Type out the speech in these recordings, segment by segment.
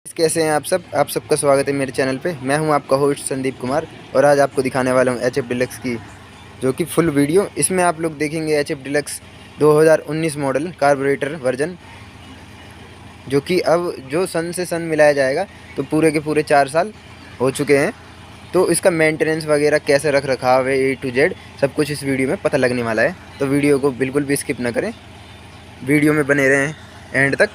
कैसे हैं आप सबका स्वागत है मेरे चैनल पे। मैं हूं आपका होस्ट संदीप कुमार और आज आपको दिखाने वाला हूं एच एफ डिलक्स की जो कि फुल वीडियो। इसमें आप लोग देखेंगे H F deluxe 2019 model carburettor version, जो कि अब जो सन से सन मिलाया जाएगा तो पूरे के पूरे 4 साल हो चुके हैं। तो इसका मेंटेनेंस वगैरह कैसे रख रखाव है A to Z सब कुछ इस वीडियो में पता लगने वाला है। तो वीडियो को बिल्कुल भी स्किप ना करें, वीडियो में बने रहें एंड तक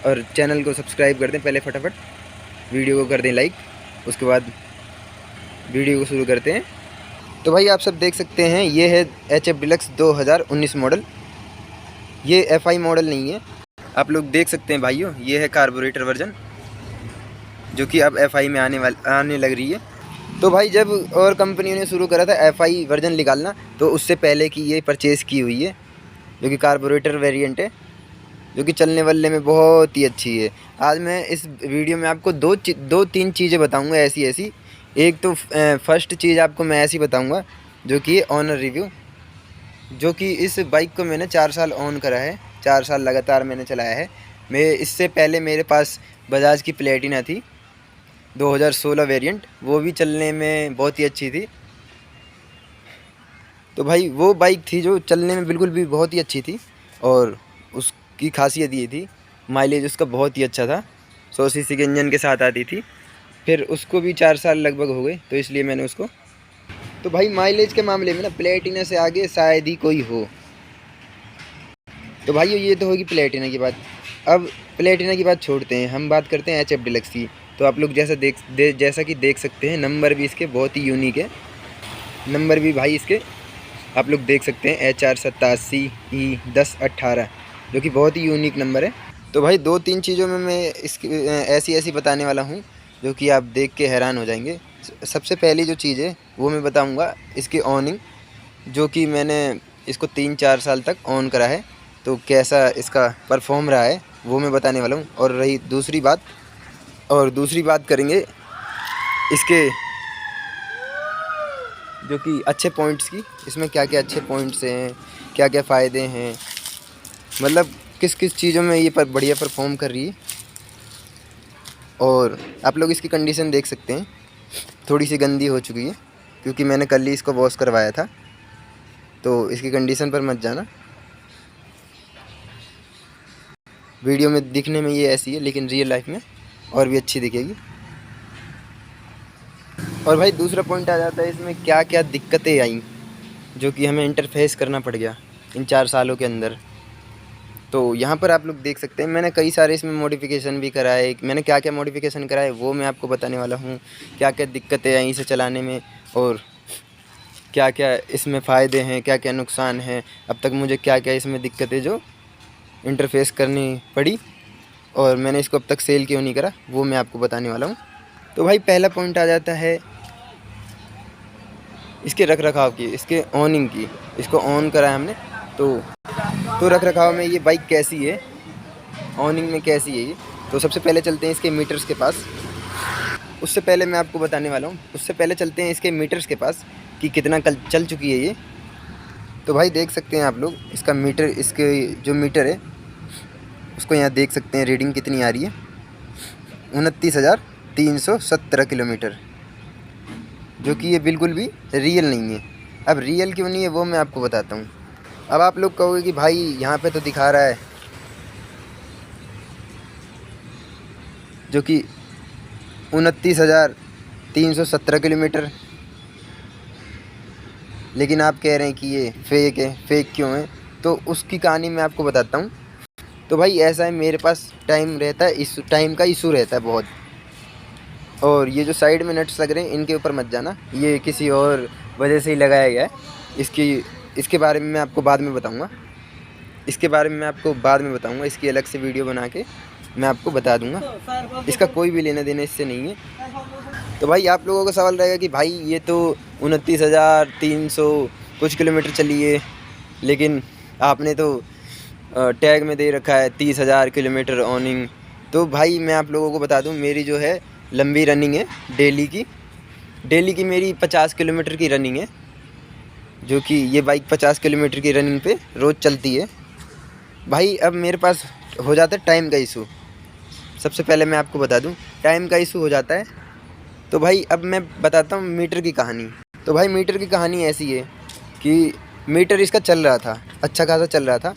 और चैनल को सब्सक्राइब कर दें। पहले फटाफट वीडियो को कर दें लाइक, उसके बाद वीडियो को शुरू करते हैं। तो भाई आप सब देख सकते हैं ये है एच एफ डिलक्स 2019 मॉडल। ये FI मॉडल नहीं है, आप लोग देख सकते हैं भाइयों। ये है कार्बोरेटर वर्जन जो कि अब FI में आने लग रही है। तो भाई जब और कंपनियों ने शुरू करा था FI वर्जन निकालना, तो उससे पहले की ये परचेज़ की हुई है जो कि कार्बोरेटर वेरिएंट है, जो कि चलने वाले में बहुत ही अच्छी है। आज मैं इस वीडियो में आपको दो तीन चीज़ें बताऊंगा ऐसी। एक तो फर्स्ट चीज़ आपको मैं ऐसी बताऊंगा जो कि ऑनर रिव्यू, जो कि इस बाइक को मैंने 4 साल ऑन करा है, 4 साल लगातार मैंने चलाया है। मैं इससे पहले मेरे पास बजाज की प्लेटिना थी 2016 वेरिएंट, वो भी चलने में बहुत ही अच्छी थी। तो भाई वो बाइक थी जो चलने में बिल्कुल भी बहुत ही अच्छी थी और उसकी खासियत ये थी माइलेज उसका बहुत ही अच्छा था। 100 सीसी के इंजन के साथ आती थी। फिर उसको भी 4 साल लगभग हो गए, तो इसलिए मैंने उसको। तो भाई माइलेज के मामले में ना प्लेटिना से आगे शायद ही कोई हो। तो भाई ये तो होगी प्लेटिना की बात। अब प्लेटिना की बात छोड़ते हैं, हम बात करते हैं HF डिलक्स की। तो आप लोग जैसा कि देख सकते हैं, नंबर भी इसके बहुत ही यूनिक है। नंबर भी भाई इसके आप लोग देख सकते हैं HR87E1018, जो कि बहुत ही यूनिक नंबर है। तो भाई 2-3 चीज़ों में मैं इसकी ऐसी बताने वाला हूँ जो कि आप देख के हैरान हो जाएंगे। सबसे पहली जो चीज़ है वो मैं बताऊँगा इसकी ऑनिंग, जो कि मैंने इसको 3-4 साल तक ऑन करा है, तो कैसा इसका परफॉर्म रहा है वो मैं बताने वाला हूँ। और रही दूसरी बात करेंगे इसके जो कि अच्छे पॉइंट्स की। इसमें क्या क्या अच्छे पॉइंट्स हैं, क्या क्या फ़ायदे हैं, मतलब किस किस चीज़ों में ये बढ़िया परफॉर्म कर रही है। और आप लोग इसकी कंडीशन देख सकते हैं, थोड़ी सी गंदी हो चुकी है क्योंकि मैंने कल ही इसको वॉश करवाया था। तो इसकी कंडीशन पर मत जाना, वीडियो में दिखने में ये ऐसी है लेकिन रियल लाइफ में और भी अच्छी दिखेगी। और भाई दूसरा पॉइंट आ जाता है इसमें क्या क्या दिक्कतें आई जो कि हमें इंटरफेस करना पड़ गया इन 4 सालों के अंदर। तो यहाँ पर आप लोग देख सकते हैं मैंने कई सारे इसमें मॉडिफिकेशन भी कराए। मैंने क्या क्या मॉडिफिकेशन कराए वो मैं आपको बताने वाला हूँ, क्या क्या दिक्कतें आई इसे चलाने में और क्या क्या इसमें फ़ायदे हैं, क्या क्या नुकसान हैं। अब तक मुझे क्या क्या इसमें दिक्कतें जो इंटरफेस करनी पड़ी और मैंने इसको अब तक सेल क्यों नहीं करा वो मैं आपको बताने वाला हूँ। तो भाई पहला पॉइंट आ जाता है इसके रख रखाव की, इसके ऑनिंग की। इसको ऑन करा है हमने तो रख रखाव में ये बाइक कैसी है, ऑनिंग में कैसी है ये। तो सबसे पहले चलते हैं इसके मीटर्स के पास। उससे पहले मैं आपको बताने वाला हूँ, उससे पहले चलते हैं इसके मीटर्स के पास कि कितना कल चल चुकी है ये। तो भाई देख सकते हैं आप लोग इसका मीटर, इसके जो मीटर है उसको यहाँ देख सकते हैं रीडिंग कितनी आ रही है, 29,317 किलोमीटर, जो कि ये बिल्कुल भी रियल नहीं है। अब रियल क्यों नहीं है वो मैं आपको बताता हूँ। अब आप लोग कहोगे कि भाई यहाँ पे तो दिखा रहा है जो कि 29,317 किलोमीटर, लेकिन आप कह रहे हैं कि ये फेक है। फेक क्यों है तो उसकी कहानी मैं आपको बताता हूँ। तो भाई ऐसा है, मेरे पास टाइम रहता है, इस टाइम का इशू रहता है बहुत। और ये जो साइड में नट्स लग रहे हैं इनके ऊपर मत जाना, ये किसी और वजह से ही लगाया गया है। इसके बारे में मैं आपको बाद में बताऊँगा, इसकी अलग से वीडियो बना के मैं आपको बता दूंगा। इसका कोई भी लेना देना इससे नहीं है। तो भाई आप लोगों का सवाल रहेगा कि भाई ये तो 29,300 कुछ किलोमीटर चली है, लेकिन आपने तो टैग में दे रखा है 30,000 किलोमीटर ऑनिंग। तो भाई मैं आप लोगों को बता दूं, मेरी जो है लंबी रनिंग है डेली की मेरी 50 किलोमीटर की रनिंग है, जो कि ये बाइक 50 किलोमीटर की रनिंग पे रोज़ चलती है। भाई अब मेरे पास हो जाता है टाइम का इशू सबसे पहले मैं आपको बता दूं, टाइम का इशू हो जाता है। तो भाई अब मैं बताता हूँ मीटर की कहानी। तो भाई मीटर की कहानी ऐसी है कि मीटर इसका चल रहा था, अच्छा खासा चल रहा था,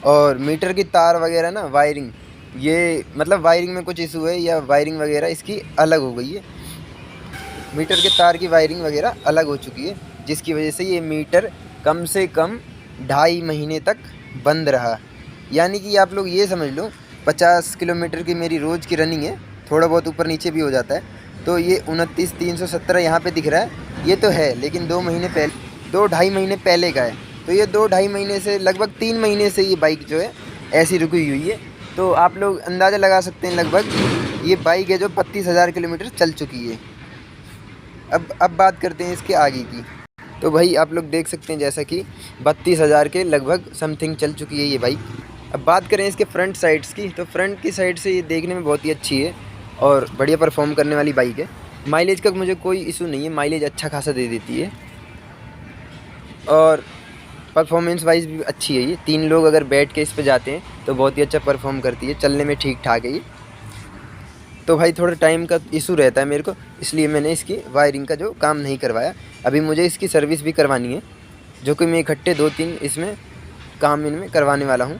और मीटर की तार वगैरह ना, वायरिंग, ये मतलब वायरिंग में कुछ इशू है या वायरिंग वगैरह इसकी अलग हो गई है। मीटर के तार की वायरिंग वगैरह अलग हो चुकी है, जिसकी वजह से ये मीटर कम से कम 2.5 महीने तक बंद रहा। यानी कि आप लोग ये समझ लो, 50 किलोमीटर की मेरी रोज़ की रनिंग है, थोड़ा बहुत ऊपर नीचे भी हो जाता है। तो ये 29,317 यहाँ पे दिख रहा है, ये तो है, लेकिन 2 महीने पहले, 2-2.5 महीने पहले का है। तो ये 2-2.5 महीने से लगभग 3 महीने से ये बाइक जो है ऐसी रुकी हुई है। तो आप लोग अंदाज़ा लगा सकते हैं, लगभग ये बाइक है जो 32,000 किलोमीटर चल चुकी है। अब बात करते हैं इसके आगे की। तो भाई आप लोग देख सकते हैं जैसा कि 32,000 के लगभग समथिंग चल चुकी है ये बाइक। अब बात करें इसके फ्रंट साइड्स की, तो फ्रंट की साइड से ये देखने में बहुत ही अच्छी है और बढ़िया परफॉर्म करने वाली बाइक है। माइलेज का मुझे कोई इशू नहीं है, माइलेज अच्छा खासा दे देती है और परफॉर्मेंस वाइज भी अच्छी है ये। 3 लोग अगर बैठ के इस पे जाते हैं तो बहुत ही अच्छा परफॉर्म करती है, चलने में ठीक ठाक है ये। तो भाई थोड़ा टाइम का इशू रहता है मेरे को, इसलिए मैंने इसकी वायरिंग का जो काम नहीं करवाया। अभी मुझे इसकी सर्विस भी करवानी है, जो कि मैं इकट्ठे 2-3 इसमें काम इनमें करवाने वाला हूँ।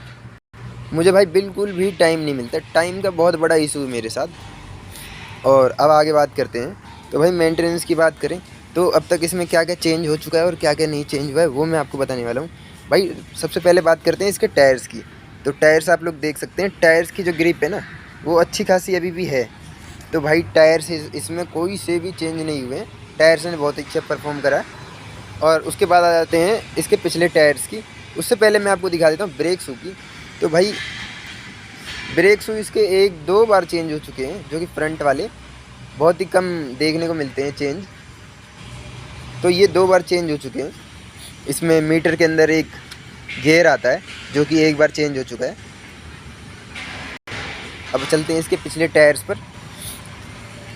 मुझे भाई बिल्कुल भी टाइम नहीं मिलता, टाइम का बहुत बड़ा इशू है मेरे साथ। और अब आगे बात करते हैं। तो भाई मेंटेनेंस की बात करें तो अब तक इसमें क्या क्या चेंज हो चुका है और क्या क्या नहीं चेंज हुआ है, वो मैं आपको बताने वाला हूँ। भाई सबसे पहले बात करते हैं इसके टायर्स की। तो टायर्स आप लोग देख सकते हैं, टायर्स की जो ग्रिप है ना, वो अच्छी खासी अभी भी है। तो भाई टायर्स इसमें कोई से भी चेंज नहीं हुए, टायर्स ने बहुत अच्छा परफॉर्म करा। और उसके बाद आ जाते हैं इसके पिछले टायर्स की। उससे पहले मैं आपको दिखा देता हूँ ब्रेक शू की। तो भाई ब्रेक शू इसके 1-2 बार चेंज हो चुके हैं, जो कि फ्रंट वाले बहुत ही कम देखने को मिलते हैं चेंज। तो ये 2 बार चेंज हो चुके हैं। इसमें मीटर के अंदर एक गियर आता है जो कि 1 बार चेंज हो चुका है। अब चलते हैं इसके पिछले टायर्स पर।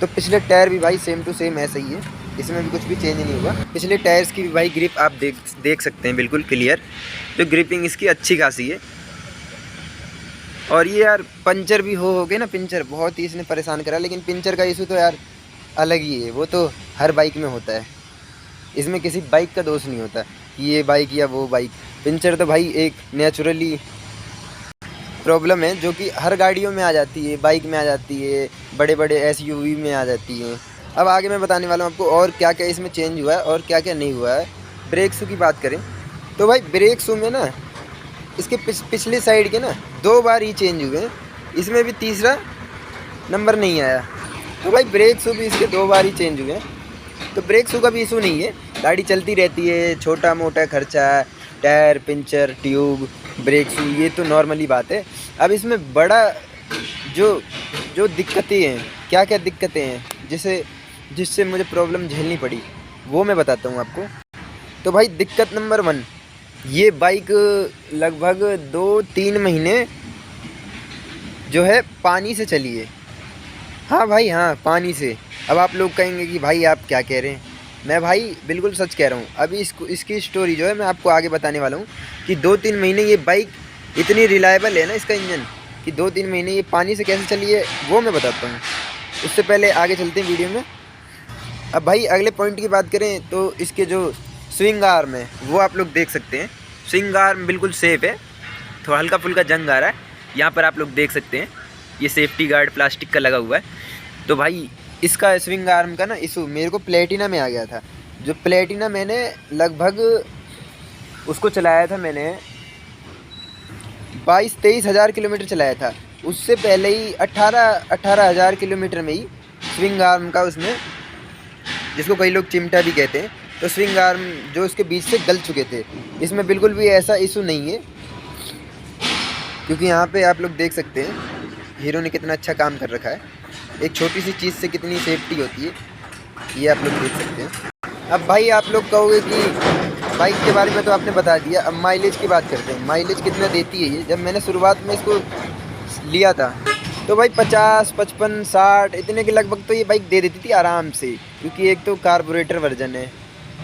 तो पिछले टायर भी भाई सेम टू सेम ऐसा ही है, इसमें भी कुछ भी चेंज नहीं हुआ। पिछले टायर्स की भी भाई ग्रिप आप देख सकते हैं, बिल्कुल क्लियर। तो ग्रिपिंग इसकी अच्छी खासी है। और ये यार पंचर भी हो गए ना, पिंचर बहुत ही इसने परेशान करा। लेकिन पिंचर का इशू तो यार अलग ही है, वो तो हर बाइक में होता है, इसमें किसी बाइक का दोष नहीं होता कि ये बाइक या वो बाइक। पिंचर तो भाई एक नेचुरली प्रॉब्लम है जो कि हर गाड़ियों में आ जाती है, बाइक में आ जाती है, बड़े बड़े एसयूवी में आ जाती है। अब आगे मैं बताने वाला हूँ आपको और क्या क्या इसमें चेंज हुआ है और क्या क्या नहीं हुआ है। ब्रेक शू की बात करें तो भाई ब्रेक शू में ना इसके पिछले साइड के ना 2 बार ही चेंज हुए हैं, इसमें भी तीसरा नंबर नहीं आया। तो भाई ब्रेक शू भी इसके 2 बार ही चेंज हुए हैं। तो ब्रेक शू का भी इशू नहीं है, गाड़ी चलती रहती है, छोटा मोटा खर्चा, tyre puncture, tube, brake shoe, ये तो नॉर्मली बात है। अब इसमें बड़ा जो दिक्कतें हैं, क्या क्या दिक्कतें हैं जिससे मुझे प्रॉब्लम झेलनी पड़ी, वो मैं बताता हूँ आपको। तो भाई दिक्कत नंबर 1, ये बाइक लगभग 2-3 महीने जो है पानी से चली है। हाँ भाई हाँ, पानी से। अब आप लोग कहेंगे कि भाई आप क्या कह रहे हैं, मैं भाई बिल्कुल सच कह रहा हूँ। अभी इसकी स्टोरी जो है मैं आपको आगे बताने वाला हूँ कि 2-3 महीने ये बाइक इतनी रिलायबल है ना, इसका इंजन, कि 2-3 महीने ये पानी से कैसे चली है वो मैं बताता हूँ। उससे पहले आगे चलते हैं वीडियो में। अब भाई अगले पॉइंट की बात करें तो इसके जो स्विंग आर्म है वो आप लोग देख सकते हैं। स्विंग आर्म बिल्कुल सेफ है, थोड़ा हल्का फुल्का जंग आ रहा है, यहाँ पर आप लोग देख सकते हैं, ये सेफ्टी गार्ड प्लास्टिक का लगा हुआ है। तो भाई इसका स्विंग आर्म का ना इशू मेरे को प्लेटिना में आ गया था। जो प्लेटिना मैंने लगभग उसको चलाया था, मैंने 22-23 हज़ार किलोमीटर चलाया था। उससे पहले ही 18 हज़ार किलोमीटर में ही स्विंग आर्म का उसमें, जिसको कई लोग चिमटा भी कहते हैं, तो स्विंग आर्म जो उसके बीच से गल चुके थे। इसमें बिल्कुल भी ऐसा इशू नहीं है, क्योंकि यहाँ पे आप लोग देख सकते हैं हीरो ने कितना अच्छा काम कर रखा है। एक छोटी सी चीज़ से कितनी सेफ्टी होती है, ये आप लोग देख सकते हैं। अब भाई आप लोग कहोगे कि बाइक के बारे में तो आपने बता दिया, अब माइलेज की बात करते हैं। माइलेज कितना देती है ये? जब मैंने शुरुआत में इसको लिया था तो भाई 50, 55, 60 इतने के लगभग तो ये बाइक दे देती थी आराम से, क्योंकि एक तो कार्बोरेटर वर्जन है।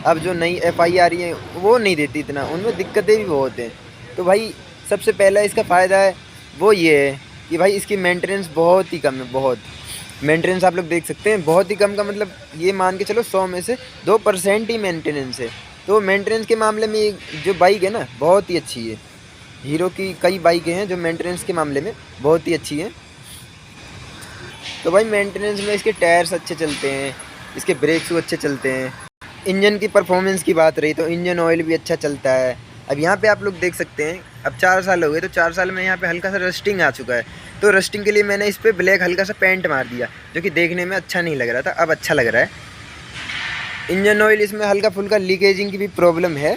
अब जो नई FI आ रही है वो नहीं देती इतना, उनमें दिक्कतें भी बहुत हैं। तो भाई सबसे पहला इसका फ़ायदा है वो ये है कि भाई इसकी मेंटेनेंस बहुत ही कम है, बहुत मेंटेनेंस आप लोग देख सकते हैं, बहुत ही कम का मतलब ये मान के चलो 100 में से 2% ही मेंटेनेंस है। तो मेंटेनेंस के मामले में ये जो बाइक है ना बहुत ही अच्छी है। हीरो की कई बाइकें हैं जो मेंटेनेंस के मामले में बहुत ही अच्छी हैं। तो भाई मेंटेनेंस में इसके टायर्स अच्छे चलते हैं, इसके ब्रेक शू अच्छे चलते हैं। इंजन की परफॉर्मेंस की बात रही तो इंजन ऑयल भी अच्छा चलता है। अब यहाँ पे आप लोग देख सकते हैं, अब 4 साल हो गए, तो 4 साल में यहाँ पे हल्का सा रस्टिंग आ चुका है। तो रस्टिंग के लिए मैंने इस पर ब्लैक हल्का सा पेंट मार दिया, जो कि देखने में अच्छा नहीं लग रहा था, अब अच्छा लग रहा है। इंजन ऑयल इसमें हल्का फुल्का लीकेजिंग की भी प्रॉब्लम है,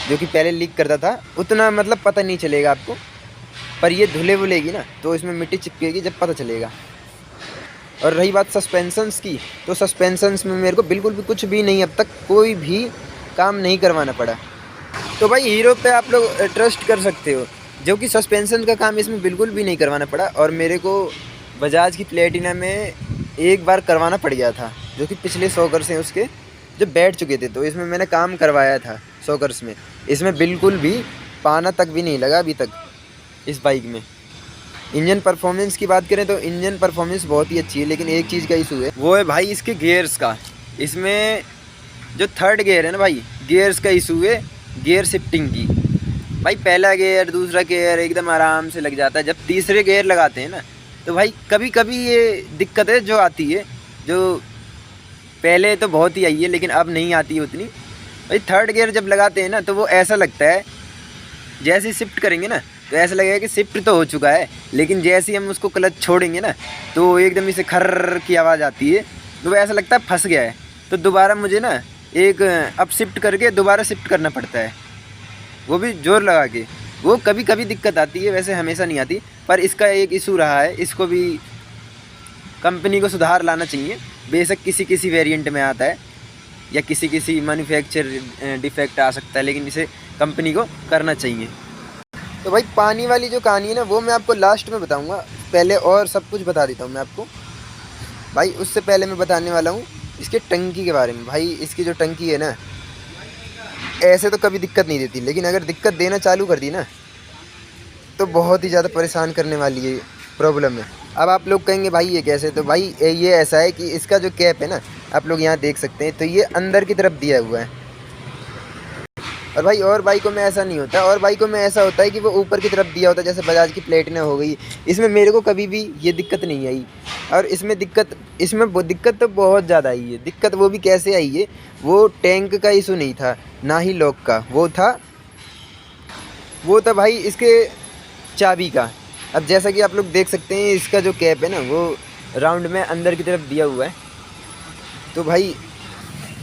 जो कि पहले लीक करता था, उतना मतलब पता नहीं चलेगा आपको, पर ये धुले वुलेगी ना तो इसमें मिट्टी चिपकेगी जब पता चलेगा। और रही बात सस्पेंशंस की, तो सस्पेंशंस में मेरे को बिल्कुल भी कुछ भी नहीं, अब तक कोई भी काम नहीं करवाना पड़ा। तो भाई हीरो पे आप लोग ट्रस्ट कर सकते हो, जो कि सस्पेंशन का काम इसमें बिल्कुल भी नहीं करवाना पड़ा। और मेरे को बजाज की प्लेटिना में एक बार करवाना पड़ गया था, जो कि पिछले शॉकर्स हैं उसके जो बैठ चुके थे, तो इसमें मैंने काम करवाया था शॉकर्स में। इसमें बिल्कुल भी पाना तक भी नहीं लगा अभी तक इस बाइक में। इंजन परफॉर्मेंस की बात करें तो इंजन परफॉर्मेंस बहुत ही अच्छी है, लेकिन एक चीज़ का इशू है, वो है भाई इसके गियर्स का। इसमें जो थर्ड गियर है ना भाई, गियर्स का इशू है, गियर शिफ्टिंग की। भाई पहला गियर दूसरा गियर एकदम आराम से लग जाता है, जब तीसरे गियर लगाते हैं ना तो भाई कभी कभी ये दिक्कत है जो आती है, जो पहले तो बहुत ही आई है लेकिन अब नहीं आती है उतनी। भाई थर्ड गियर जब लगाते हैं ना तो वो ऐसा लगता है, जैसे ही शिफ्ट करेंगे ना तो ऐसा लगेगा कि शिफ्ट तो हो चुका है, लेकिन जैसे ही हम उसको क्लच छोड़ेंगे ना तो एकदम इसे खर्र की आवाज़ आती है, तो ऐसा लगता है फंस गया है। तो दोबारा मुझे ना एक अप शिफ्ट करके दोबारा शिफ्ट करना पड़ता है, वो भी जोर लगा के। वो कभी कभी दिक्कत आती है, वैसे हमेशा नहीं आती, पर इसका एक इशू रहा है, इसको भी कंपनी को सुधार लाना चाहिए। बेशक किसी किसी वेरिएंट में आता है या किसी किसी मैन्युफैक्चर डिफेक्ट आ सकता है, लेकिन इसे कंपनी को करना चाहिए। तो भाई पानी वाली जो कहानी है ना वो मैं आपको लास्ट में बताऊंगा, पहले और सब कुछ बता देता हूँ मैं आपको। भाई उससे पहले मैं बताने वाला हूँ इसके टंकी के बारे में। भाई इसकी जो टंकी है ना ऐसे तो कभी दिक्कत नहीं देती, लेकिन अगर दिक्कत देना चालू कर दी ना तो बहुत ही ज़्यादा परेशान करने वाली ये प्रॉब्लम है। अब आप लोग कहेंगे भाई ये कैसे, तो भाई ये ऐसा है कि इसका जो कैप है ना आप लोग यहाँ देख सकते हैं, तो ये अंदर की तरफ दिया हुआ है। और भाई और बाइकों में ऐसा नहीं होता, और बाइकों में ऐसा होता है कि वो ऊपर की तरफ दिया होता है, जैसे बजाज की प्लेटिना हो गई। इसमें मेरे को कभी भी ये दिक्कत नहीं आई, और इसमें दिक्कत तो बहुत ज़्यादा आई है। दिक्कत वो भी कैसे आई है, वो टैंक का इशू नहीं था ना ही लॉक का, वो था भाई इसके चाबी का। अब जैसा कि आप लोग देख सकते हैं इसका जो कैप है ना वो राउंड में अंदर की तरफ दिया हुआ है। तो भाई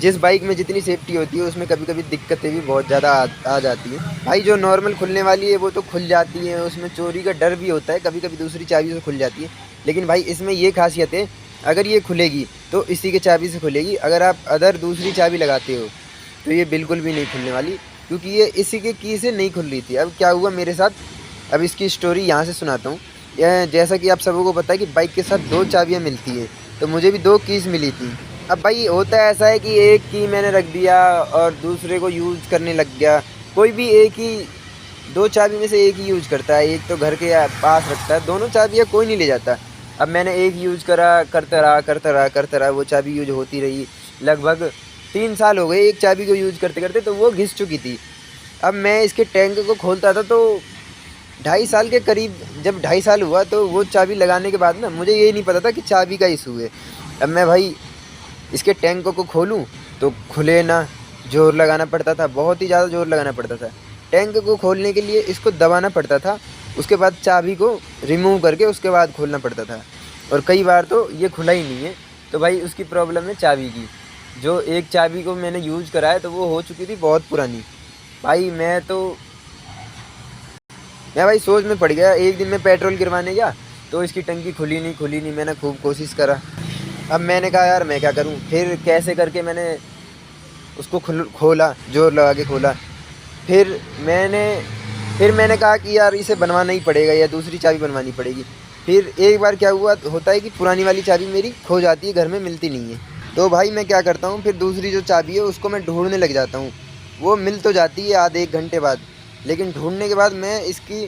जिस बाइक में जितनी सेफ्टी होती है उसमें कभी कभी दिक्कतें भी बहुत ज़्यादा आ जाती हैं। भाई जो नॉर्मल खुलने वाली है वो तो खुल जाती है, उसमें चोरी का डर भी होता है, कभी कभी दूसरी चाबी से खुल जाती है। लेकिन भाई इसमें ये खासियत है, अगर ये खुलेगी तो इसी के चाबी से खुलेगी। अगर आप अदर दूसरी चाबी लगाते हो तो ये बिल्कुल भी नहीं खुलने वाली, क्योंकि ये इसी के की से नहीं खुल रही थी। अब क्या हुआ मेरे साथ, अब इसकी स्टोरी यहाँ से सुनाता हूँ। जैसा कि आप सबों को पता है कि बाइक के साथ 2 चाबियाँ मिलती हैं, तो मुझे भी 2 कीज़ मिली थी। अब भाई होता है ऐसा है कि एक की मैंने रख दिया और दूसरे को यूज़ करने लग गया। कोई भी एक ही 2 चाबी में से एक ही यूज़ करता है, एक तो घर के पास रखता है, दोनों चाबियाँ कोई नहीं ले जाता। अब मैंने एक यूज़ करा, करता रहा, वो चाबी यूज होती रही। लगभग 3 साल हो गए एक चाबी को यूज़ करते करते, तो वो घिस चुकी थी। अब मैं इसके टैंक को खोलता था तो 2.5 साल के करीब, जब 2.5 साल हुआ तो वो चाबी लगाने के बाद ना मुझे ये नहीं पता था कि चाबी का इशू है। अब मैं भाई इसके टैंक को खोलूं तो खुले ना, जोर लगाना पड़ता था, बहुत ही ज़्यादा जोर लगाना पड़ता था। टैंक को खोलने के लिए इसको दबाना पड़ता था, उसके बाद चाबी को रिमूव करके उसके बाद खोलना पड़ता था, और कई बार तो ये खुला ही नहीं है। तो भाई उसकी प्रॉब्लम है चाबी की। जो एक चाबी को मैंने यूज़ करा है तो वो हो चुकी थी बहुत पुरानी। भाई मैं भाई सोच में पड़ गया। एक दिन मैं पेट्रोल गिरवाने गया तो इसकी टंकी खुली नहीं। मैंने खूब कोशिश करा। अब मैंने कहा यार मैं क्या करूं, फिर कैसे करके मैंने उसको खोला, जोर लगा के खोला। फिर मैंने कहा कि यार इसे बनवाना ही पड़ेगा या दूसरी चाबी बनवानी पड़ेगी। फिर एक बार क्या हुआ, होता है कि पुरानी वाली चाबी मेरी खो जाती है, घर में मिलती नहीं है। तो भाई मैं क्या करता हूँ, फिर दूसरी जो चाबी है उसको मैं ढूंढने लग जाता हूँ। वो मिल तो जाती है आधे 1 घंटे बाद, लेकिन ढूंढने के बाद मैं इसकी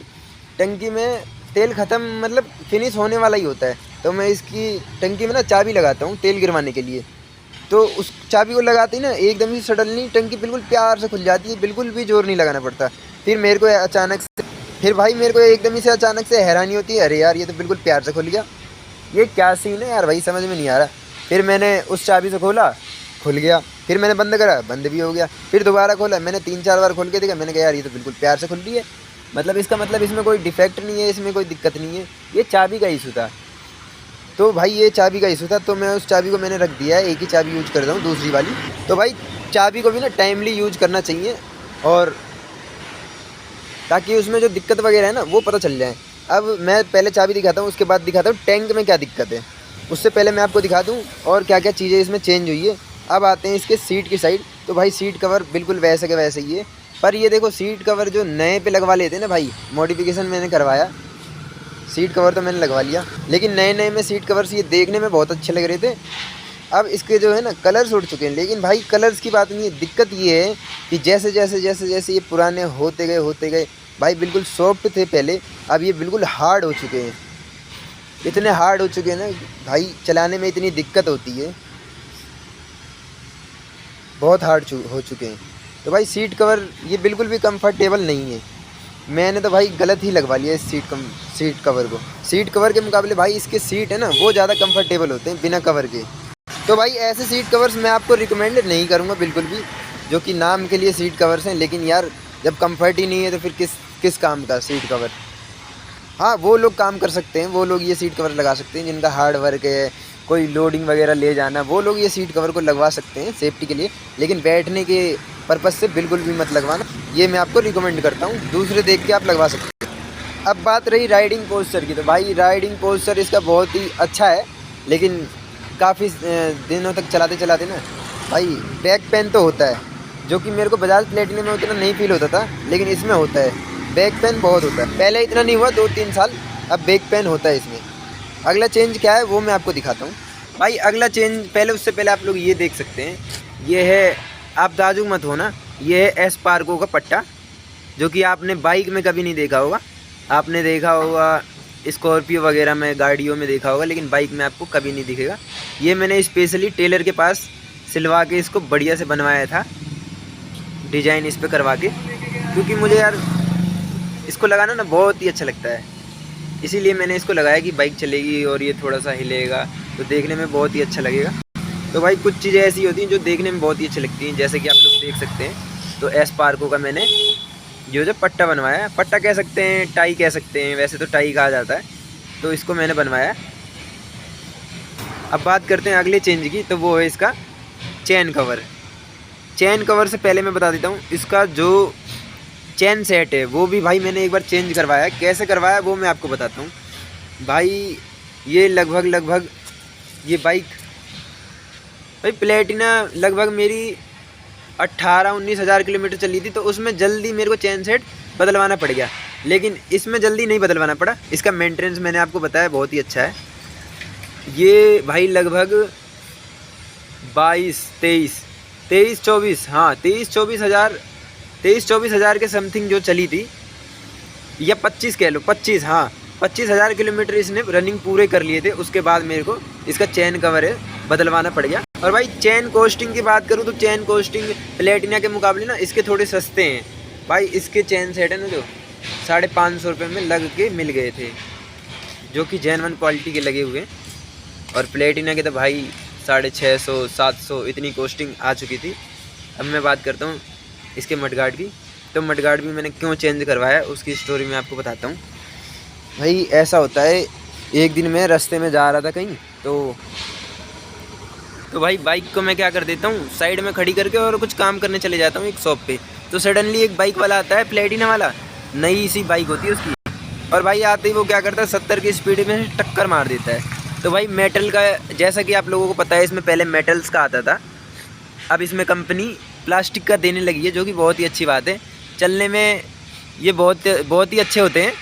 टंकी में तेल ख़त्म मतलब फिनिश होने वाला ही होता है, तो मैं इसकी टंकी में ना चाबी लगाता हूँ तेल गिरवाने के लिए। तो उस चाबी को लगाते ही ना एकदम ही सडनली टंकी बिल्कुल प्यार से खुल जाती है, बिल्कुल भी ज़ोर नहीं लगाना पड़ता। फिर मेरे को अचानक से फिर भाई मेरे को एकदम ही से अचानक से हैरानी होती है, अरे यार ये तो बिल्कुल प्यार से खुल गया, ये क्या सीन है यार भाई, समझ में नहीं आ रहा। फिर मैंने उस चाबी से खोला, खुल गया। फिर मैंने बंद करा, बंद भी हो गया। फिर दोबारा खोला, मैंने 3-4 बार खोल के देखा, मैंने कहा यार ये तो बिल्कुल प्यार से खुल रही है, मतलब इसका मतलब इसमें कोई डिफेक्ट नहीं है, इसमें कोई दिक्कत नहीं है, ये चाबी का इशू था। तो भाई ये चाबी का इशू था, तो मैं उस चाबी को मैंने रख दिया है, एक ही चाबी यूज करता हूँ दूसरी वाली। तो भाई चाबी को भी ना टाइमली यूज करना चाहिए, और ताकि उसमें जो दिक्कत वगैरह है ना वो पता चल जाए। अब मैं पहले चाबी दिखाता हूँ, उसके बाद दिखाता हूँ टैंक में क्या दिक्कत है। उससे पहले मैं आपको दिखा दूँ और क्या क्या चीज़ें इसमें चेंज हुई है। अब आते हैं इसके सीट की साइड। तो भाई सीट कवर बिल्कुल वैसे के वैसे ही है, पर ये देखो सीट कवर जो नए पे लगवा लेते हैं ना भाई, मॉडिफिकेशन मैंने करवाया, सीट कवर तो मैंने लगवा लिया, लेकिन नए नए में सीट कवर्स ये देखने में बहुत अच्छे लग रहे थे। अब इसके जो है ना कलर्स उड़ चुके हैं, लेकिन भाई कलर्स की बात नहीं है, दिक्कत ये है कि जैसे जैसे जैसे जैसे ये पुराने होते गए भाई बिल्कुल सॉफ्ट थे पहले, अब ये बिल्कुल हार्ड हो चुके हैं। इतने हार्ड हो चुके हैं ना भाई, चलाने में इतनी दिक्कत होती है, बहुत हार्ड हो चुके हैं। तो भाई सीट कवर ये बिल्कुल भी कंफर्टेबल नहीं है, मैंने तो भाई गलत ही लगवा लिया इस सीट कवर को। सीट कवर के मुकाबले भाई इसके सीट है ना वो ज़्यादा कंफर्टेबल होते हैं बिना कवर के। तो भाई ऐसे सीट कवर्स मैं आपको रिकमेंड नहीं करूँगा बिल्कुल भी, जो कि नाम के लिए सीट कवर्स हैं, लेकिन यार जब कंफर्ट ही नहीं है तो फिर किस काम का सीट कवर। हाँ वो लोग काम कर सकते हैं, वो लोग ये सीट कवर लगा सकते हैं जिनका हार्ड वर्क है, कोई लोडिंग वगैरह ले जाना, वो लोग ये सीट कवर को लगवा सकते हैं सेफ्टी के लिए, लेकिन बैठने के पर्पज़ से बिल्कुल भी मत लगवाना, ये मैं आपको रिकमेंड करता हूँ। दूसरे देख के आप लगवा सकते हैं। अब बात रही राइडिंग पोस्चर की, तो भाई राइडिंग पोस्चर इसका बहुत ही अच्छा है, लेकिन काफ़ी दिनों तक चलाते चलाते ना भाई बैक पेन तो होता है, जो कि मेरे को बजाज प्लेटिनम में उतना नहीं फील होता था, लेकिन इसमें होता है, बैक पेन बहुत होता है। पहले इतना नहीं हुआ 2-3 साल, अब बैक पेन होता है इसमें। अगला चेंज क्या है वो मैं आपको दिखाता हूँ। भाई अगला चेंज पहले उससे पहले आप लोग ये देख सकते हैं, ये है, आप दाजू मत होना, ये है एस्पार्को का पट्टा, जो कि आपने बाइक में कभी नहीं देखा होगा। आपने देखा होगा स्कॉर्पियो वगैरह में, गाड़ियों में देखा होगा, लेकिन बाइक में आपको कभी नहीं दिखेगा। ये मैंने स्पेशली टेलर के पास सिलवा के इसको बढ़िया से बनवाया था, डिज़ाइन इस पर करवा के, क्योंकि मुझे यार इसको लगाना ना बहुत ही अच्छा लगता है, इसीलिए मैंने इसको लगाया कि बाइक चलेगी और ये थोड़ा सा हिलेगा तो देखने में बहुत ही अच्छा लगेगा। तो भाई कुछ चीज़ें ऐसी होती हैं जो देखने में बहुत ही अच्छी लगती हैं, जैसे कि आप लोग देख सकते हैं। तो एस्पार्को का मैंने जो पट्टा बनवाया, पट्टा कह सकते हैं, टाई कह सकते हैं, वैसे तो टाई कहा जाता है, तो इसको मैंने बनवाया। अब बात करते हैं अगले चेंज की, तो वो है इसका चैन कवर। चैन कवर से पहले मैं बता देता हूँ, इसका जो चैन सेट है वो भी भाई मैंने एक बार चेंज करवाया। कैसे करवाया वो मैं आपको बताता हूँ। भाई ये लगभग ये बाइक भाई प्लेटिना लगभग मेरी 18-19 हज़ार किलोमीटर चली थी, तो उसमें जल्दी मेरे को चैन सेट बदलवाना पड़ गया, लेकिन इसमें जल्दी नहीं बदलवाना पड़ा। इसका मेंटेनेंस मैंने आपको बताया बहुत ही अच्छा है। ये भाई लगभग 23-24 हज़ार के समथिंग जो चली थी, या 25 कह लो, 25, हाँ 25 हज़ार किलोमीटर इसने रनिंग पूरे कर लिए थे। उसके बाद मेरे को इसका चैन कवर है बदलवाना पड़ गया। और भाई चैन कोस्टिंग की बात करूँ तो चैन कोस्टिंग प्लेटिना के मुकाबले ना इसके थोड़े सस्ते हैं। भाई इसके चैन सेट है ना जो 550 रुपये में लग के मिल गए थे, जो कि जेन्युइन क्वालिटी के लगे हुए, और प्लेटिना के तो भाई 650-700 इतनी कोस्टिंग आ चुकी थी। अब मैं बात करता हूँ इसके मडगार्ड की। तो मडगार्ड भी मैंने क्यों चेंज करवाया उसकी स्टोरी मैं आपको बताता हूँ। भाई ऐसा होता है, एक दिन मैं रास्ते में जा रहा था कहीं, तो भाई बाइक को मैं क्या कर देता हूँ साइड में खड़ी करके और कुछ काम करने चले जाता हूँ एक शॉप पे। तो सडनली एक बाइक वाला आता है, प्लेटिना वाला, नई सी बाइक होती है उसकी, और भाई आते ही वो क्या करता है 70 की स्पीड में टक्कर मार देता है। तो भाई मेटल का, जैसा कि आप लोगों को पता है, इसमें पहले मेटल्स का आता था, अब इसमें कंपनी प्लास्टिक का देने लगी है, जो कि बहुत ही अच्छी बात है। चलने में ये बहुत ही अच्छे होते हैं,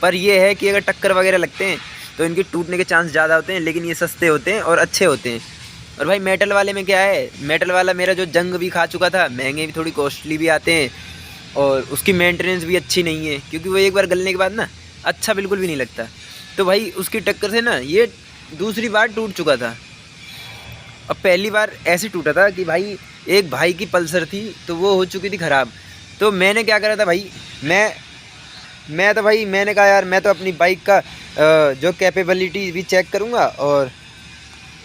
पर ये है कि अगर टक्कर वगैरह लगते हैं तो इनके टूटने के चांस ज़्यादा होते हैं, लेकिन ये सस्ते होते हैं और अच्छे होते हैं। और भाई मेटल वाले में क्या है, मेटल वाला मेरा जो जंग भी खा चुका था, महंगे भी, थोड़ी कॉस्टली भी आते हैं, और उसकी मेंटेनेंस भी अच्छी नहीं है, क्योंकि वो एक बार गलने के बाद ना अच्छा बिल्कुल भी नहीं लगता। तो भाई उसकी टक्कर से ना ये दूसरी बार टूट चुका था। अब पहली बार ऐसे टूटा था कि भाई एक भाई की पल्सर थी तो वो हो चुकी थी ख़राब। तो मैंने क्या करा था भाई, मैं तो भाई मैंने कहा यार मैं तो अपनी बाइक का जो कैपेबिलिटी भी चेक करूँगा और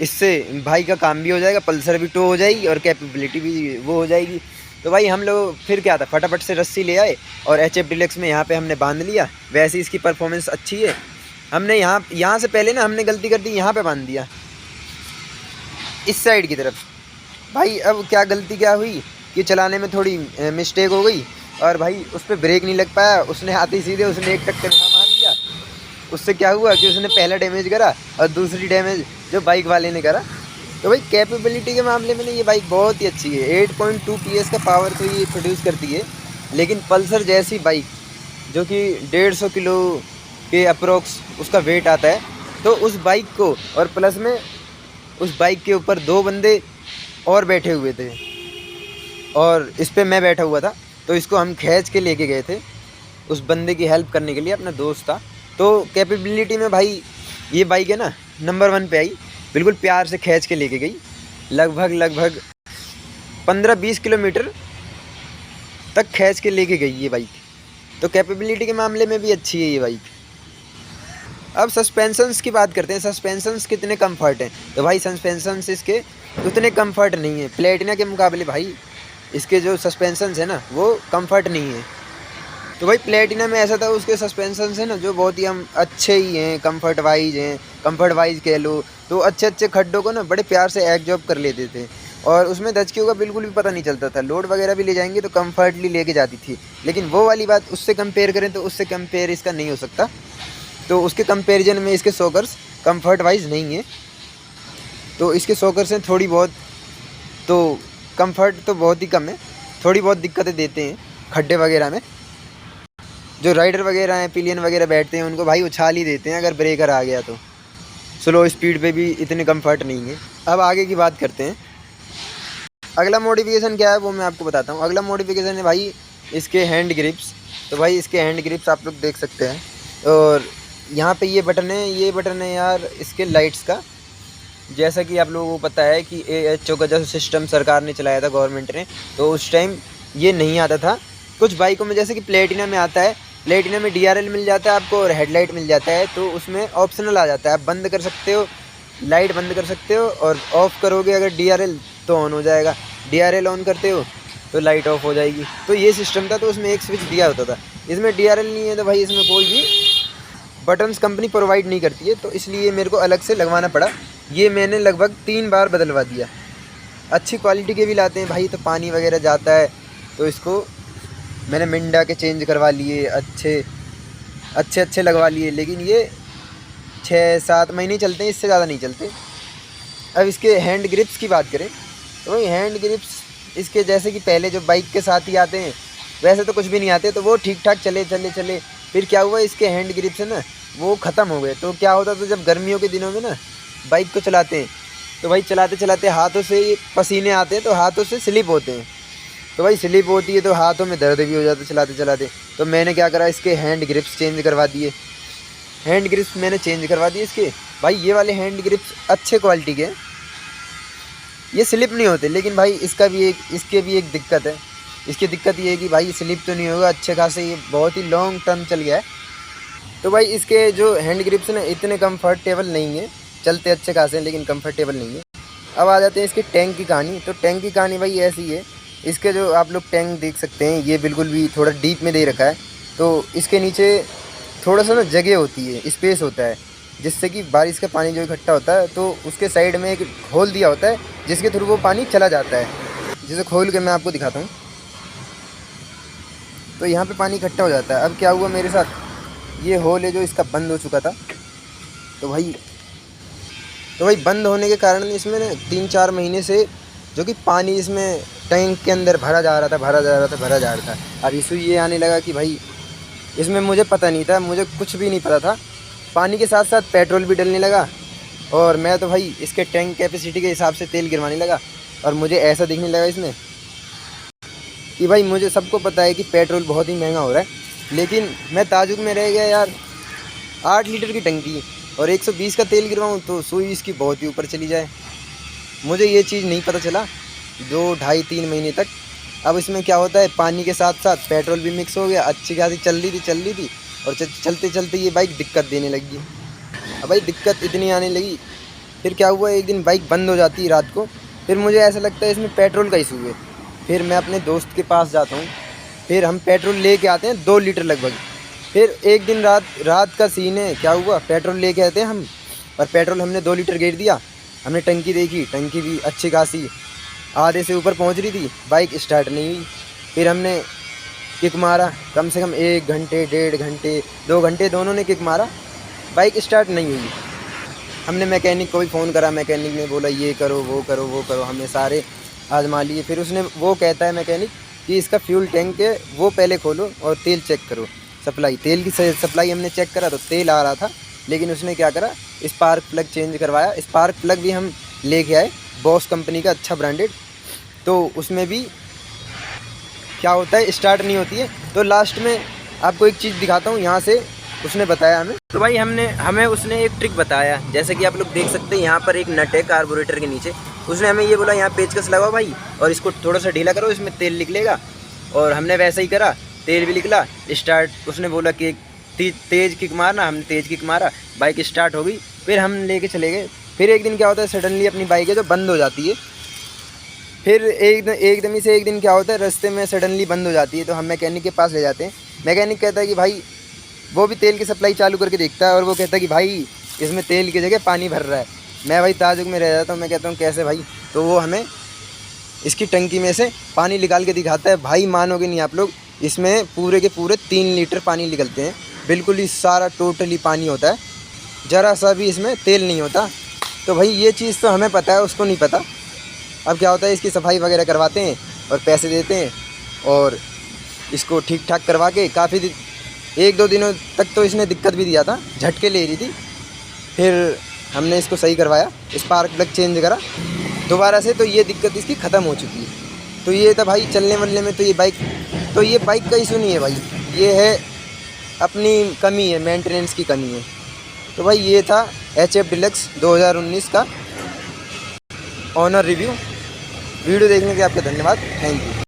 इससे भाई का काम भी हो जाएगा, पल्सर भी टो हो जाएगी और कैपेबिलिटी भी वो हो जाएगी। तो भाई हम लोग फिर क्या था, फटाफट से रस्सी ले आए और HF डीलक्स में यहाँ पे हमने बांध लिया। वैसे इसकी परफॉर्मेंस अच्छी है। हमने यहाँ से पहले ना हमने गलती कर दी, यहाँ पे बांध दिया इस साइड की तरफ। भाई अब क्या गलती क्या हुई कि चलाने में थोड़ी मिस्टेक हो गई और भाई उस पर ब्रेक नहीं लग पाया। उसने आते ही सीधे उसने एक टक्कर यहाँ मार दिया। उससे क्या हुआ कि उसने पहला डैमेज करा और दूसरी डैमेज जो बाइक वाले ने करा। तो भाई कैपेबिलिटी के मामले में ना ये बाइक बहुत ही अच्छी है। 8.2 PS का पावर तो ये प्रोड्यूस करती है। लेकिन पल्सर जैसी बाइक जो कि 150 किलो के अप्रोक्स उसका वेट आता है, तो उस बाइक को और प्लस में उस बाइक के ऊपर 2 बंदे और बैठे हुए थे और इस पर मैं बैठा हुआ था। तो इसको हम खींच के लेके गए थे उस बंदे की हेल्प करने के लिए, अपना दोस्त था। तो कैपेबिलिटी में भाई ये बाइक है ना नंबर 1 पे आई। बिल्कुल प्यार से खींच के लेके गई, लगभग 15-20 किलोमीटर तक खींच के लेके गई ये बाइक। तो कैपेबिलिटी के मामले में भी अच्छी है ये बाइक। अब सस्पेंशंस की बात करते हैं। सस्पेंशंस कितने कंफर्ट हैं, तो भाई सस्पेंशंस इसके उतने कंफर्ट नहीं है प्लेटिना के मुकाबले। भाई इसके जो सस्पेंशंस है ना वो कंफर्ट नहीं है। तो भाई प्लेटिना में ऐसा था, उसके सस्पेंशंस है ना जो बहुत ही हम अच्छे ही हैं, कंफर्ट वाइज कह लो। तो अच्छे खड्डों को ना बड़े प्यार से एब्जॉर्ब कर लेते थे और उसमें धचकियों का बिल्कुल भी पता नहीं चलता था। लोड वगैरह भी ले जाएंगे तो कंफर्टली लेके जाती थी। लेकिन वो वाली बात उससे कंपेयर करें तो उससे कंपेयर इसका नहीं हो सकता। तो उसके कंपेरिजन में इसके शॉकर्स कंफर्ट वाइज नहीं है। तो इसके शॉकर्स हैं थोड़ी बहुत, तो कंफर्ट तो बहुत ही कम है, थोड़ी बहुत दिक्कतें देते हैं खड्डे वगैरह में। जो राइडर वगैरह हैं, पिलियन वगैरह बैठते हैं, उनको भाई उछाल ही देते हैं अगर ब्रेकर आ गया तो। स्लो स्पीड पे भी इतने कंफर्ट नहीं है। अब आगे की बात करते हैं। अगला मॉडिफिकेशन क्या है वो मैं आपको बताता हूँ। अगला मॉडिफिकेशन है भाई इसके हैंड ग्रिप्स। तो भाई इसके हैंड ग्रिप्स आप लोग देख सकते हैं और यहाँ पे ये बटन है यार इसके लाइट्स का। जैसा कि आप लोगों को पता है कि AHO का जो सिस्टम सरकार ने चलाया था, गवर्नमेंट ने, तो उस टाइम ये नहीं आता था। कुछ बाइकों में जैसे कि प्लेटिना में आता है, प्लेटिना में DRL मिल जाता है आपको और हेडलाइट मिल जाता है। तो उसमें ऑप्शनल आ जाता है, आप बंद कर सकते हो, लाइट बंद कर सकते हो और ऑफ़ करोगे अगर DRL तो ऑन हो जाएगा, DRL ऑन करते हो तो लाइट ऑफ हो जाएगी। तो ये सिस्टम था। तो उसमें एक स्विच दिया होता था। इसमें DRL नहीं है तो भाई इसमें कोई भी बटन्स कंपनी प्रोवाइड नहीं करती है, तो इसलिए मेरे को अलग से लगवाना पड़ा। ये मैंने लगभग 3 बार बदलवा दिया। अच्छी क्वालिटी के भी लाते हैं भाई, तो पानी वगैरह जाता है तो इसको मैंने मिंडा के चेंज करवा लिए, अच्छे लगवा लिए। लेकिन ये 6-7 महीने चलते हैं, इससे ज़्यादा नहीं चलते। अब इसके हैंड ग्रिप्स की बात करें तो वही हैंड ग्रिप्स इसके जैसे कि पहले जो बाइक के साथ ही आते हैं वैसे तो कुछ भी नहीं आते। तो वो ठीक ठाक चले। फिर क्या हुआ, इसके हैंड ग्रिप्स है ना वो ख़त्म हो गए। तो क्या होता था, जब गर्मियों के दिनों में ना बाइक को चलाते हैं तो भाई चलाते हाथों से पसीने आते हैं, तो हाथों से स्लिप होते हैं। तो भाई स्लिप होती है तो हाथों में दर्द भी हो जाता है चलाते। तो मैंने क्या करा, इसके हैंड ग्रिप्स चेंज करवा दिए। हैंड ग्रिप्स मैंने चेंज करवा दिए इसके। भाई ये वाले हैंड ग्रिप्स अच्छे क्वालिटी के, ये स्लिप नहीं होते। लेकिन भाई इसके भी एक दिक्कत है। इसकी दिक्कत ये है कि भाई स्लिप तो नहीं होगा अच्छे खासे, ये बहुत ही लॉन्ग टर्म चल गया है। तो भाई इसके जो हैंड ग्रिप्स ना इतने कंफर्टेबल नहीं है, चलते अच्छे खासे हैं लेकिन कंफर्टेबल नहीं है। अब आ जाते हैं इसके टैंक की कहानी। तो टैंक की कहानी भाई ऐसी है, इसके जो आप लोग टैंक देख सकते हैं ये बिल्कुल भी थोड़ा डीप में दे रखा है। तो इसके नीचे थोड़ा सा ना जगह होती है, स्पेस होता है, जिससे कि बारिश का पानी जो इकट्ठा होता है तो उसके साइड में एक होल दिया होता है जिसके थ्रू वो पानी चला जाता है। जिसे खोल के मैं आपको दिखाता हूँ। तो यहाँ पे पानी इकट्ठा हो जाता है। अब क्या हुआ मेरे साथ, ये होल है जो इसका बंद हो चुका था। तो भाई बंद होने के कारण इसमें ना 3-4 महीने से जो कि पानी इसमें टैंक के अंदर भरा जा रहा था। अब इशू ये आने लगा कि भाई इसमें मुझे पता नहीं था, मुझे कुछ भी नहीं पता था। पानी के साथ साथ पेट्रोल भी डलने लगा और मैं तो भाई इसके टैंक कैपेसिटी के हिसाब से तेल गिरवाने लगा। और मुझे ऐसा दिखने लगा इसमें कि भाई मुझे सबको पता है कि पेट्रोल बहुत ही महंगा हो रहा है, लेकिन मैं ताजुब में रह गया यार 8 लीटर की टंकी और 120 का तेल गिरवाऊँ तो सुई इसकी बहुत ही ऊपर चली जाए। मुझे ये चीज़ नहीं पता चला 2 ढाई 3 महीने तक। अब इसमें क्या होता है, पानी के साथ साथ पेट्रोल भी मिक्स हो गया। अच्छी खासी चल रही थी और चलते चलते ये बाइक दिक्कत देने लगी। अब भाई दिक्कत इतनी आने लगी, फिर क्या हुआ, एक दिन बाइक बंद हो जाती है रात को। फिर मुझे ऐसा लगता है इसमें पेट्रोल का इशू है। फिर मैं अपने दोस्त के पास जाता हूँ, फिर हम पेट्रोल लेके आते हैं 2 लीटर लगभग। फिर एक दिन रात का सीन है, क्या हुआ, पेट्रोल लेके आते हैं हम और पेट्रोल हमने 2 लीटर गेर दिया। हमने टंकी देखी, टंकी भी अच्छी खासी आधे से ऊपर पहुंच रही थी, बाइक स्टार्ट नहीं हुई। फिर हमने किक मारा, कम से कम 1 घंटे 1.5 घंटे 2 घंटे दोनों ने किक मारा, बाइक स्टार्ट नहीं हुई। हमने मैकेनिक को भी फ़ोन करा, मैकेनिक ने बोला ये करो वो करो वो करो, हमने सारे आजमा लिए। फिर उसने वो कहता है मैकेनिक कि इसका फ्यूल टैंक है वो पहले खोलो और तेल चेक करो, सप्लाई, तेल की सप्लाई हमने चेक करा तो तेल आ रहा था। लेकिन उसने क्या करा, स्पार्क प्लग चेंज करवाया। स्पार्क प्लग भी हम लेके आए, बॉस कंपनी का, अच्छा ब्रांडेड। तो उसमें भी क्या होता है, स्टार्ट नहीं होती है। तो लास्ट में आपको एक चीज़ दिखाता हूँ, यहाँ से उसने बताया हमें। तो भाई हमें उसने एक ट्रिक बताया, जैसे कि आप लोग देख सकते हैं यहाँ पर एक नट है कार्बोरेटर के नीचे। उसने हमें ये बोला यहाँ पेचकस लगाओ भाई और इसको थोड़ा सा ढीला करो, इसमें तेल निकलेगा। और हमने वैसा ही करा, तेल भी निकला, स्टार्ट। उसने बोला कि तेज़ किक मारना, हमने तेज़ किक मारा, बाइक स्टार्ट हो गई। फिर हम लेके चले गए। फिर एक दिन क्या होता है, सडनली अपनी बाइक है जो बंद हो जाती है। फिर एकदम ही से एक दिन क्या होता है, रास्ते में सडनली बंद हो जाती है। तो हम मैकेनिक के पास ले जाते हैं। मैकेनिक कहता है कि भाई, वो भी तेल की सप्लाई चालू करके देखता है और वो कहता है कि भाई इसमें तेल की जगह पानी भर रहा है। मैं भाई ताजुब में रह जाता हूँ, मैं कहता हूँ कैसे भाई। तो वो हमें इसकी टंकी में से पानी निकाल के दिखाता है। भाई मानोगे नहीं आप लोग, इसमें पूरे के पूरे 3 लीटर पानी निकलते हैं, बिल्कुल ही सारा टोटली पानी होता है, ज़रा सा भी इसमें तेल नहीं होता। तो भाई ये चीज़ तो हमें पता है, उसको नहीं पता। अब क्या होता है, इसकी सफाई वगैरह करवाते हैं और पैसे देते हैं और इसको ठीक ठाक करवा के काफ़ी 1-2 दिनों तक तो इसने दिक्कत भी दिया था, झटके ले रही थी। फिर हमने इसको सही करवाया, स्पार्क प्लग चेंज करा दोबारा से, तो ये दिक्कत इसकी ख़त्म हो चुकी है। तो ये था भाई चलने वलने में। तो ये बाइक का इशू नहीं है भाई, ये है अपनी कमी है, मेंटेनेंस की कमी है। तो भाई ये था HF डिलक्स 2019 का ऑनर रिव्यू। वीडियो देखने के लिए आपका धन्यवाद, थैंक यू।